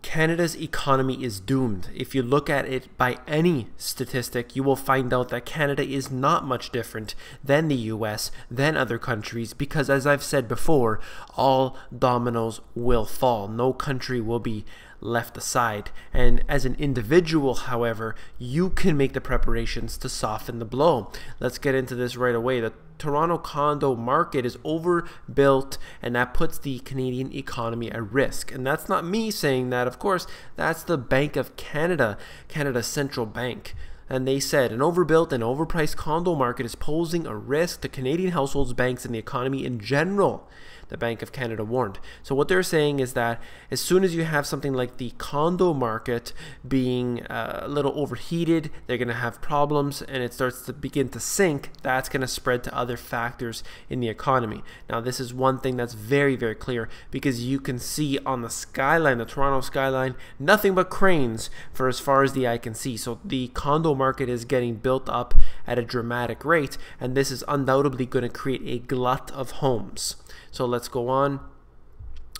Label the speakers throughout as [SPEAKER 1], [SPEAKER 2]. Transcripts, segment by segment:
[SPEAKER 1] Canada's economy is doomed. If you look at it by any statistic, you will find out that Canada is not much different than the US, than other countries, because as I've said before, all dominoes will fall. No country will be left aside. And as an individual, however, you can make the preparations to soften the blow. Let's get into this right away. The Toronto condo market is overbuilt, and that puts the Canadian economy at risk. And that's not me saying that, of course, that's the Bank of Canada, Canada's central bank. And they said an overbuilt and overpriced condo market is posing a risk to Canadian households, banks, and the economy in general, the Bank of Canada warned. So what they're saying is that as soon as you have something like the condo market being a little overheated, they're going to have problems, and it starts to begin to sink. That's going to spread to other factors in the economy. Now, this is one thing that's very, very clear, because you can see on the skyline, the Toronto skyline, nothing but cranes for as far as the eye can see. So the condo market is getting built up at a dramatic rate, and this is undoubtedly going to create a glut of homes. So let's go on.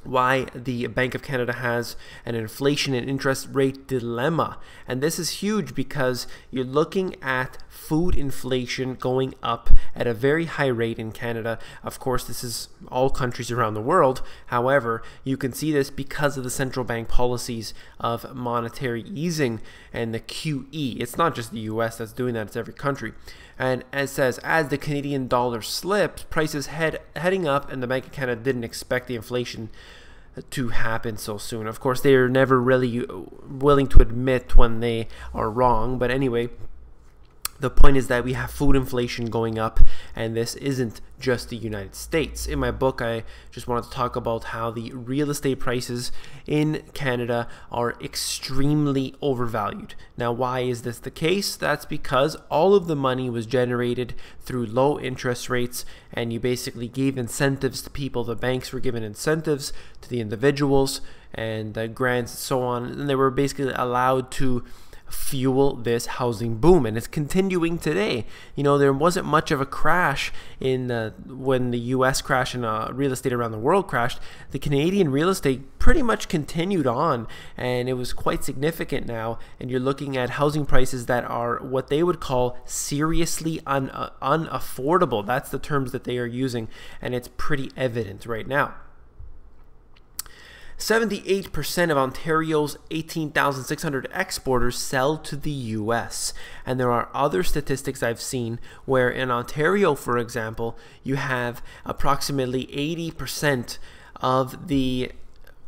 [SPEAKER 1] Why the Bank of Canada has an inflation and interest rate dilemma. And this is huge because you're looking at food inflation going up at a very high rate in Canada. Of course, this is all countries around the world. However, you can see this because of the central bank policies of monetary easing and the QE. It's not just the US that's doing that, it's every country. And it says, as the Canadian dollar slips, prices heading up, and the Bank of Canada didn't expect the inflation to happen so soon. Of course, they're never really willing to admit when they are wrong. But anyway, the point is that we have food inflation going up, and this isn't just the United States. In my book, I just wanted to talk about how the real estate prices in Canada are extremely overvalued. Now, why is this the case? That's because all of the money was generated through low interest rates, and you basically gave incentives to people. The banks were given incentives to the individuals and grants and so on, and they were basically allowed to fuel this housing boom, and it's continuing today. You know, there wasn't much of a crash in when the US crashed and real estate around the world crashed. The Canadian real estate pretty much continued on, and it was quite significant now. And you're looking at housing prices that are what they would call seriously unaffordable. That's the terms that they are using, and it's pretty evident right now. 78% of Ontario's 18,600 exporters sell to the US. And there are other statistics I've seen where in Ontario, for example, you have approximately 80% of the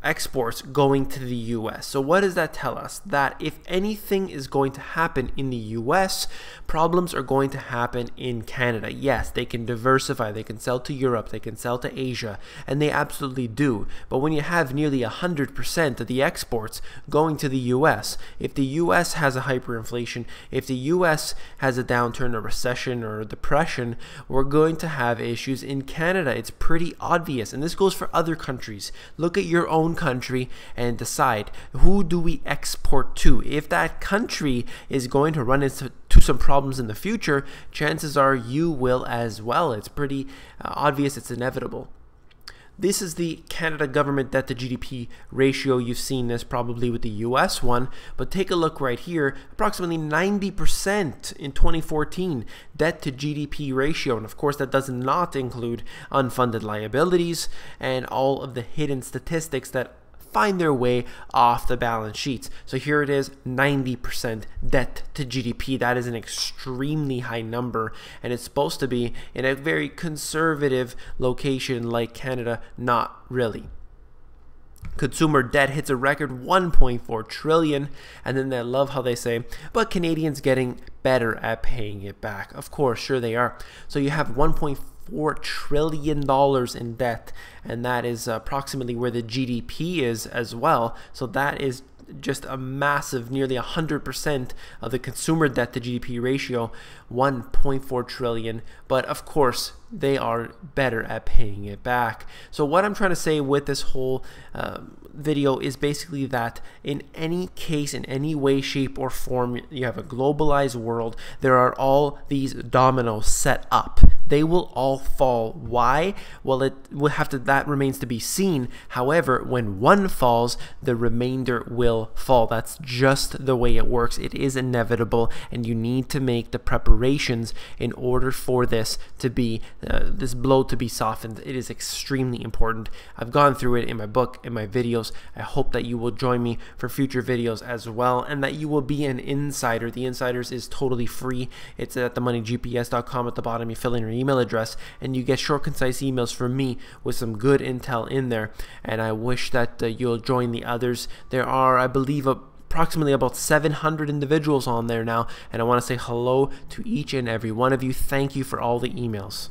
[SPEAKER 1] exports going to the US. So what does that tell us? That if anything is going to happen in the US, problems are going to happen in Canada. Yes, they can diversify, they can sell to Europe, they can sell to Asia, and they absolutely do. But when you have nearly 100% of the exports going to the US, if the US has a hyperinflation, if the US has a downturn, a recession, or a depression, we're going to have issues in Canada. It's pretty obvious, and this goes for other countries. Look at your own country and decide, who do we export to? If that country is going to run into some problems in the future, chances are you will as well. It's pretty obvious, it's inevitable. This is the Canada government debt to GDP ratio. You've seen this probably with the US one, but take a look right here. Approximately 90% in 2014 debt to GDP ratio. And of course, that does not include unfunded liabilities and all of the hidden statistics that find their way off the balance sheets. So here it is, 90% debt to GDP. That is an extremely high number, and it's supposed to be in a very conservative location like Canada. Not really. Consumer debt hits a record 1.4 trillion, and then I love how they say, but Canadians getting better at paying it back. Of course, sure they are. So you have 1.4 trillion dollars in debt, and that is approximately where the GDP is as well. So that is just a massive, nearly 100% of the consumer debt to GDP ratio, 1.4 trillion. But of course, they are better at paying it back. So what I'm trying to say with this whole video is basically that in any case, in any way, shape, or form, you have a globalized world, there are all these dominoes set up. they will all fall. Why? Well, that remains to be seen. However, when one falls, the remainder will fall. That's just the way it works. It is inevitable, and you need to make the preparations in order for this to be this blow to be softened. It is extremely important. I've gone through it in my book, in my videos. I hope that you will join me for future videos as well, and that you will be an insider. The Insiders is totally free. It's at themoneygps.com. At the bottom, you fill in your email address, and you get short, concise emails from me with some good intel in there. And I wish that you'll join the others. There are, I believe, approximately about 700 individuals on there now, and I want to say hello to each and every one of you. Thank you for all the emails.